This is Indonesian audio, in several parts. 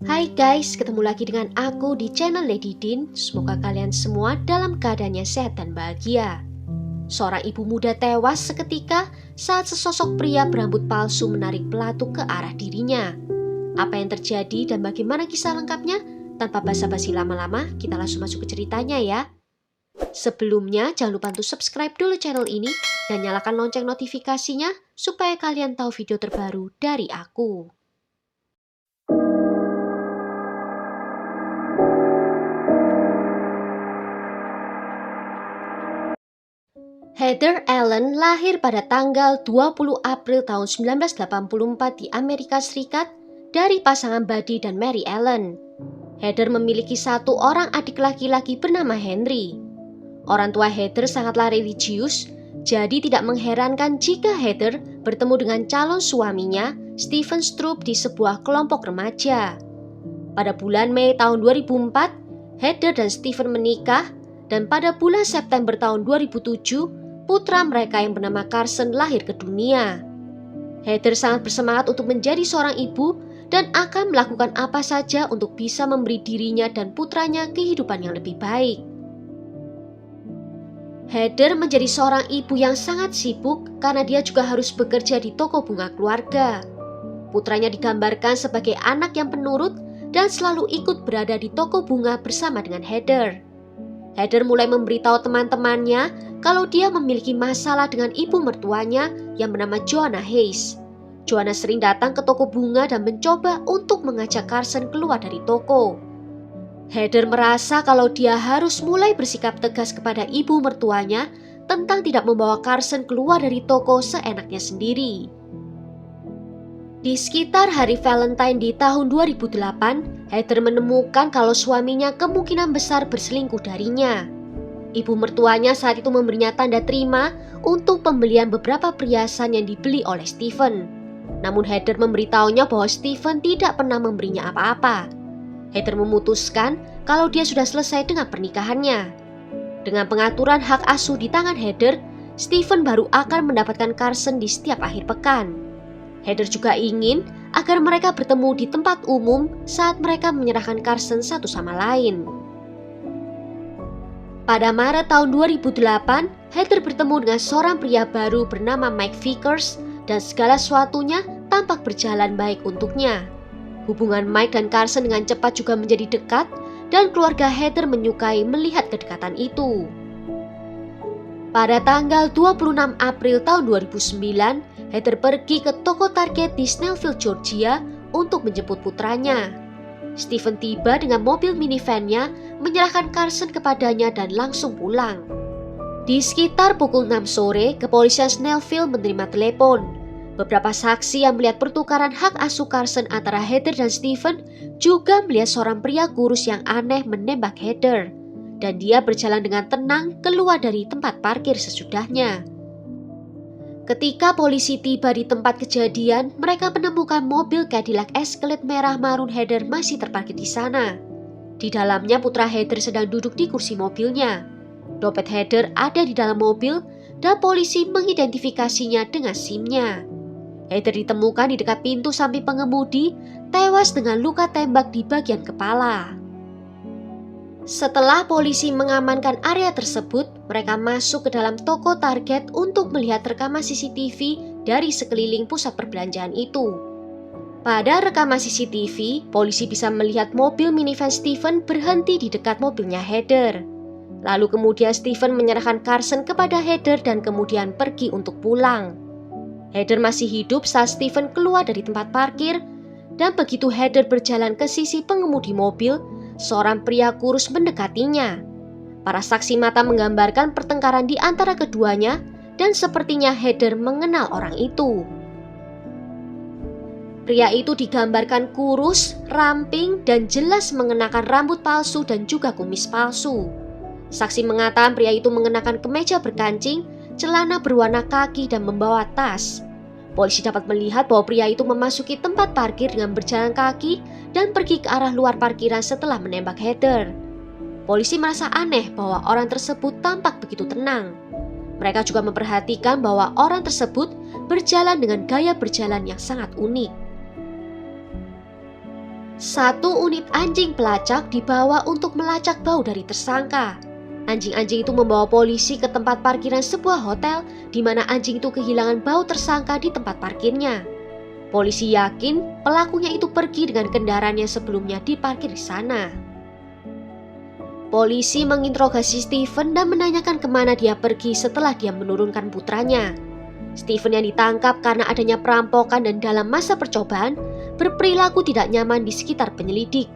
Hai guys, ketemu lagi dengan aku di channel Lady Din. Semoga kalian semua dalam keadaannya sehat dan bahagia. Seorang ibu muda tewas seketika saat sesosok pria berambut palsu menarik pelatuk ke arah dirinya. Apa yang terjadi dan bagaimana kisah lengkapnya? Tanpa basa-basi lama-lama, kita langsung masuk ke ceritanya ya. Sebelumnya, jangan lupa untuk subscribe dulu channel ini dan nyalakan lonceng notifikasinya supaya kalian tahu video terbaru dari aku. Heather Allen lahir pada tanggal 20 April tahun 1984 di Amerika Serikat dari pasangan Buddy dan Mary Allen. Heather memiliki satu orang adik laki-laki bernama Henry. Orang tua Heather sangatlah religius, jadi tidak mengherankan jika Heather bertemu dengan calon suaminya, Stephen Stroop, di sebuah kelompok remaja. Pada bulan Mei tahun 2004, Heather dan Stephen menikah, dan pada bulan September tahun 2007, putra mereka yang bernama Carson lahir ke dunia. Heather sangat bersemangat untuk menjadi seorang ibu dan akan melakukan apa saja untuk bisa memberi dirinya dan putranya kehidupan yang lebih baik. Heather menjadi seorang ibu yang sangat sibuk karena dia juga harus bekerja di toko bunga keluarga. Putranya digambarkan sebagai anak yang penurut dan selalu ikut berada di toko bunga bersama dengan Heather. Heather mulai memberitahu teman-temannya kalau dia memiliki masalah dengan ibu mertuanya yang bernama Joanna Hayes. Joanna sering datang ke toko bunga dan mencoba untuk mengajak Carson keluar dari toko. Heather merasa kalau dia harus mulai bersikap tegas kepada ibu mertuanya tentang tidak membawa Carson keluar dari toko seenaknya sendiri. Di sekitar hari Valentine di tahun 2008, Heather menemukan kalau suaminya kemungkinan besar berselingkuh darinya. Ibu mertuanya saat itu memberinya tanda terima untuk pembelian beberapa perhiasan yang dibeli oleh Stephen. Namun Heather memberitahunya bahwa Stephen tidak pernah memberinya apa-apa. Heather memutuskan kalau dia sudah selesai dengan pernikahannya. Dengan pengaturan hak asuh di tangan Heather, Stephen baru akan mendapatkan Carson di setiap akhir pekan. Heather juga ingin agar mereka bertemu di tempat umum saat mereka menyerahkan Carson satu sama lain. Pada Maret tahun 2008, Heather bertemu dengan seorang pria baru bernama Mike Vickers dan segala sesuatunya tampak berjalan baik untuknya. Hubungan Mike dan Carson dengan cepat juga menjadi dekat dan keluarga Heather menyukai melihat kedekatan itu. Pada tanggal 26 April tahun 2009, Heather pergi ke toko Target di Snellville, Georgia untuk menjemput putranya. Stephen tiba dengan mobil minivan-nya, menyerahkan Carson kepadanya dan langsung pulang. Di sekitar pukul 6 sore, kepolisian Snellville menerima telepon. Beberapa saksi yang melihat pertukaran hak asuh Carson antara Heather dan Stephen juga melihat seorang pria kurus yang aneh menembak Heather, dan dia berjalan dengan tenang keluar dari tempat parkir sesudahnya. Ketika polisi tiba di tempat kejadian, mereka menemukan mobil Cadillac Escalade merah marun Heather masih terparkir di sana. Di dalamnya putra Heather sedang duduk di kursi mobilnya. Dompet Heather ada di dalam mobil dan polisi mengidentifikasinya dengan SIM-nya. Heather ditemukan di dekat pintu samping pengemudi, tewas dengan luka tembak di bagian kepala. Setelah polisi mengamankan area tersebut, mereka masuk ke dalam toko Target untuk melihat rekaman CCTV dari sekeliling pusat perbelanjaan itu. Pada rekaman CCTV, polisi bisa melihat mobil minivan Stephen berhenti di dekat mobilnya Heather. Lalu kemudian Stephen menyerahkan Carson kepada Heather dan kemudian pergi untuk pulang. Heather masih hidup saat Stephen keluar dari tempat parkir, dan begitu Heather berjalan ke sisi pengemudi mobil, seorang pria kurus mendekatinya. Para saksi mata menggambarkan pertengkaran di antara keduanya dan sepertinya Heather mengenal orang itu. Pria itu digambarkan kurus, ramping, dan jelas mengenakan rambut palsu dan juga kumis palsu. Saksi mengatakan pria itu mengenakan kemeja berkancing, celana berwarna kaki, dan membawa tas. Polisi dapat melihat bahwa pria itu memasuki tempat parkir dengan berjalan kaki dan pergi ke arah luar parkiran setelah menembak Heather. Polisi merasa aneh bahwa orang tersebut tampak begitu tenang. Mereka juga memperhatikan bahwa orang tersebut berjalan dengan gaya berjalan yang sangat unik. Satu unit anjing pelacak dibawa untuk melacak bau dari tersangka. Anjing-anjing itu membawa polisi ke tempat parkiran sebuah hotel di mana anjing itu kehilangan bau tersangka di tempat parkirnya. Polisi yakin pelakunya itu pergi dengan kendaraan yang sebelumnya diparkir di sana. Polisi menginterogasi Steven dan menanyakan kemana dia pergi setelah dia menurunkan putranya. Steven yang ditangkap karena adanya perampokan dan dalam masa percobaan, berperilaku tidak nyaman di sekitar penyelidik.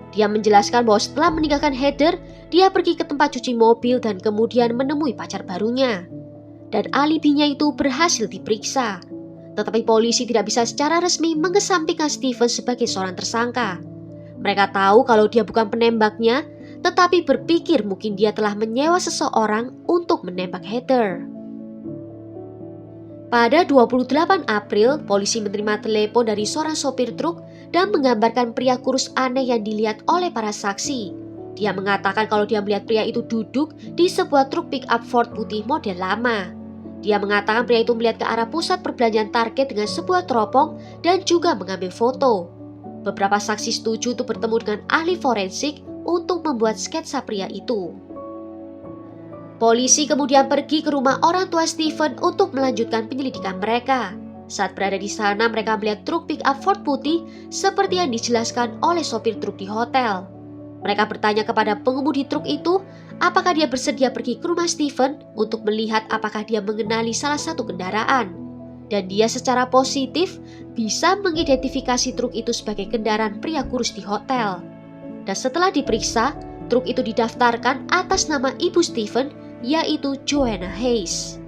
Dia menjelaskan bahwa setelah meninggalkan Heather, dia pergi ke tempat cuci mobil dan kemudian menemui pacar barunya. Dan alibinya itu berhasil diperiksa. Tetapi polisi tidak bisa secara resmi mengesampingkan Steven sebagai seorang tersangka. Mereka tahu kalau dia bukan penembaknya, tetapi berpikir mungkin dia telah menyewa seseorang untuk menembak Heather. Pada 28 April, polisi menerima telepon dari seorang sopir truk dan menggambarkan pria kurus aneh yang dilihat oleh para saksi. Dia mengatakan kalau dia melihat pria itu duduk di sebuah truk pick-up Ford putih model lama. Dia mengatakan pria itu melihat ke arah pusat perbelanjaan Target dengan sebuah teropong dan juga mengambil foto. Beberapa saksi setuju untuk bertemu dengan ahli forensik untuk membuat sketsa pria itu. Polisi kemudian pergi ke rumah orang tua Steven untuk melanjutkan penyelidikan mereka. Saat berada di sana, mereka melihat truk pick-up Ford putih seperti yang dijelaskan oleh sopir truk di hotel. Mereka bertanya kepada pengemudi truk itu, apakah dia bersedia pergi ke rumah Steven untuk melihat apakah dia mengenali salah satu kendaraan. Dan dia secara positif bisa mengidentifikasi truk itu sebagai kendaraan pria kurus di hotel. Dan setelah diperiksa, truk itu didaftarkan atas nama ibu Steven, yaitu Joanna Hayes.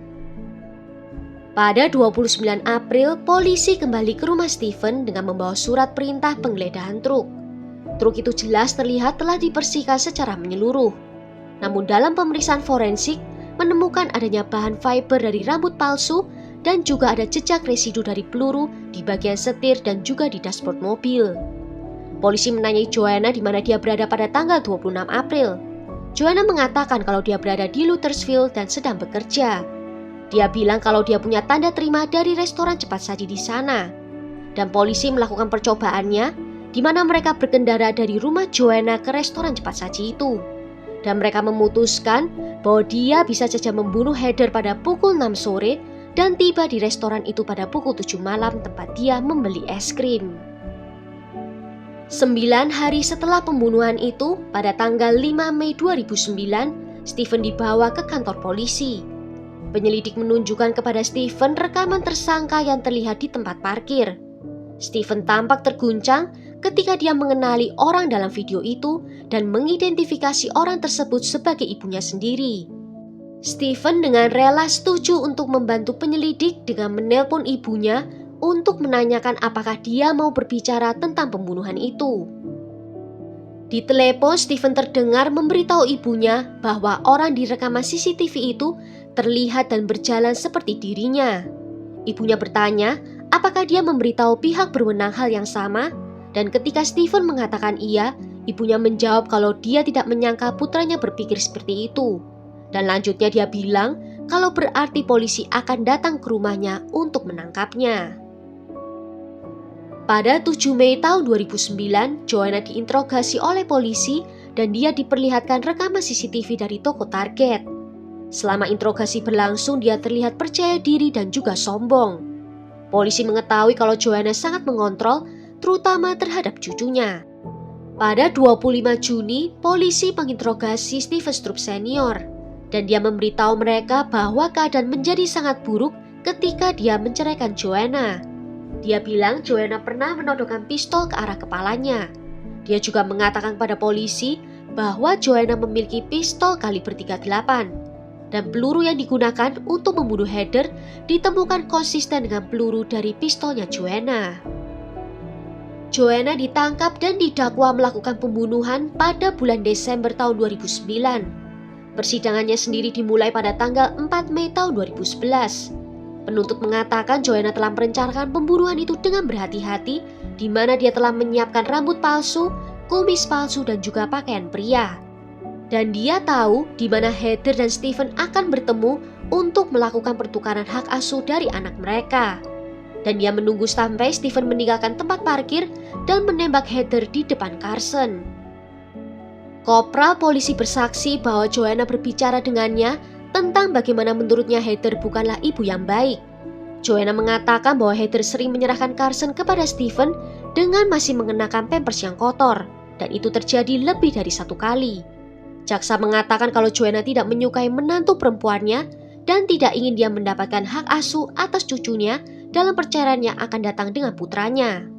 Pada 29 April, polisi kembali ke rumah Steven dengan membawa surat perintah penggeledahan truk. Truk itu jelas terlihat telah dibersihkan secara menyeluruh. Namun dalam pemeriksaan forensik, menemukan adanya bahan fiber dari rambut palsu dan juga ada jejak residu dari peluru di bagian setir dan juga di dashboard mobil. Polisi menanyai Joanna di mana dia berada pada tanggal 26 April. Joanna mengatakan kalau dia berada di Luthersville dan sedang bekerja. Dia bilang kalau dia punya tanda terima dari restoran cepat saji di sana. Dan polisi melakukan percobaannya, di mana mereka berkendara dari rumah Joanna ke restoran cepat saji itu. Dan mereka memutuskan bahwa dia bisa saja membunuh Heather pada pukul 6 sore dan tiba di restoran itu pada pukul 7 malam tempat dia membeli es krim. 9 hari setelah pembunuhan itu, pada tanggal 5 Mei 2009, Steven dibawa ke kantor polisi. Penyelidik menunjukkan kepada Steven rekaman tersangka yang terlihat di tempat parkir. Steven tampak terguncang ketika dia mengenali orang dalam video itu dan mengidentifikasi orang tersebut sebagai ibunya sendiri. Steven dengan rela setuju untuk membantu penyelidik dengan menelpon ibunya untuk menanyakan apakah dia mau berbicara tentang pembunuhan itu. Di telepon, Steven terdengar memberitahu ibunya bahwa orang di rekaman CCTV itu terlihat dan berjalan seperti dirinya. Ibunya bertanya apakah dia memberitahu pihak berwenang hal yang sama, dan ketika Steven mengatakan iya, ibunya menjawab kalau dia tidak menyangka putranya berpikir seperti itu. Dan lanjutnya dia bilang kalau berarti polisi akan datang ke rumahnya untuk menangkapnya. Pada 7 Mei tahun 2009, Joanna diinterogasi oleh polisi dan dia diperlihatkan rekaman CCTV dari toko Target. Selama interogasi berlangsung, dia terlihat percaya diri dan juga sombong. Polisi mengetahui kalau Joanna sangat mengontrol, terutama terhadap cucunya. Pada 25 Juni, polisi menginterogasi Steven Stroop Senior, dan dia memberitahu mereka bahwa keadaan menjadi sangat buruk ketika dia menceraikan Joanna. Dia bilang Joanna pernah menodongkan pistol ke arah kepalanya. Dia juga mengatakan pada polisi bahwa Joanna memiliki pistol kaliber 38 dan peluru yang digunakan untuk membunuh Heather ditemukan konsisten dengan peluru dari pistolnya Joanna. Joanna ditangkap dan didakwa melakukan pembunuhan pada bulan Desember tahun 2009. Persidangannya sendiri dimulai pada tanggal 4 Mei tahun 2011. Penuntut mengatakan Joanna telah merencanakan pembunuhan itu dengan berhati-hati, di mana dia telah menyiapkan rambut palsu, kumis palsu, dan juga pakaian pria. Dan dia tahu di mana Heather dan Steven akan bertemu untuk melakukan pertukaran hak asuh dari anak mereka. dan dia menunggu sampai Stephen meninggalkan tempat parkir dan menembak Heather di depan Carson. Kopral polisi bersaksi bahwa Joanna berbicara dengannya tentang bagaimana menurutnya Heather bukanlah ibu yang baik. Joanna mengatakan bahwa Heather sering menyerahkan Carson kepada Stephen dengan masih mengenakan pampers yang kotor, dan itu terjadi lebih dari 1 kali. Jaksa mengatakan kalau Joanna tidak menyukai menantu perempuannya dan tidak ingin dia mendapatkan hak asuh atas cucunya dalam perceraian yang akan datang dengan putranya.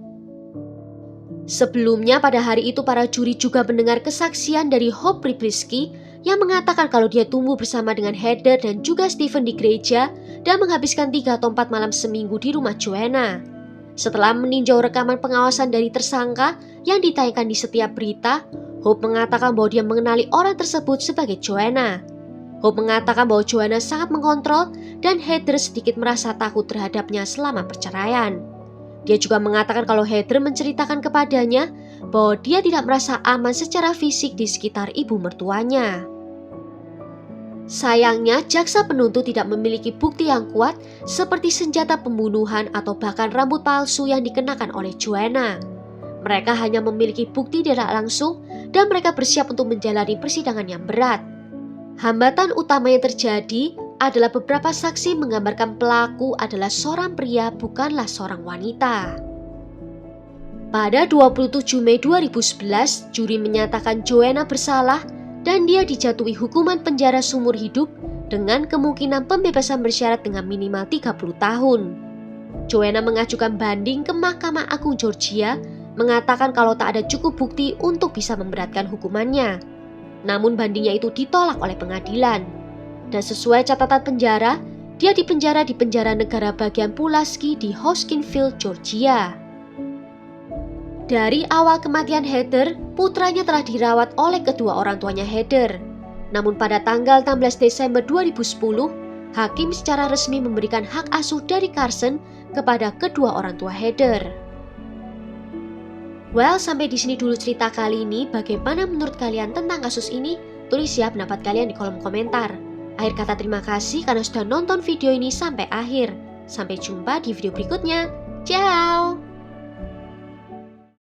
Sebelumnya pada hari itu para juri juga mendengar kesaksian dari Hope Prieblisky yang mengatakan kalau dia tumbuh bersama dengan Heather dan juga Stephen di gereja dan menghabiskan 3 atau 4 malam seminggu di rumah Joanna. Setelah meninjau rekaman pengawasan dari tersangka yang ditayangkan di setiap berita, Hope mengatakan bahwa dia mengenali orang tersebut sebagai Joanna. Hope mengatakan bahwa Joanna sangat mengontrol dan Heather sedikit merasa takut terhadapnya selama perceraian. Dia juga mengatakan kalau Heather menceritakan kepadanya bahwa dia tidak merasa aman secara fisik di sekitar ibu mertuanya. Sayangnya, jaksa penuntut tidak memiliki bukti yang kuat seperti senjata pembunuhan atau bahkan rambut palsu yang dikenakan oleh Joanna. Mereka hanya memiliki bukti tidak langsung dan mereka bersiap untuk menjalani persidangan yang berat. Hambatan utama yang terjadi adalah beberapa saksi menggambarkan pelaku adalah seorang pria, bukanlah seorang wanita. Pada 27 Mei 2011, juri menyatakan Joanna bersalah dan dia dijatuhi hukuman penjara seumur hidup dengan kemungkinan pembebasan bersyarat dengan minimal 30 tahun. Joanna mengajukan banding ke Mahkamah Agung Georgia, mengatakan kalau tak ada cukup bukti untuk bisa memberatkan hukumannya. Namun bandingnya itu ditolak oleh pengadilan. Dan sesuai catatan penjara, dia dipenjara di penjara negara bagian Pulaski di Hoskinville, Georgia. Dari awal kematian Heather, putranya telah dirawat oleh kedua orang tuanya Heather. Namun pada tanggal 16 Desember 2010, hakim secara resmi memberikan hak asuh dari Carson kepada kedua orang tua Heather. Well, sampai di sini dulu cerita kali ini. Bagaimana menurut kalian tentang kasus ini? Tulis ya pendapat kalian di kolom komentar. Akhir kata terima kasih karena sudah nonton video ini sampai akhir. Sampai jumpa di video berikutnya. Ciao!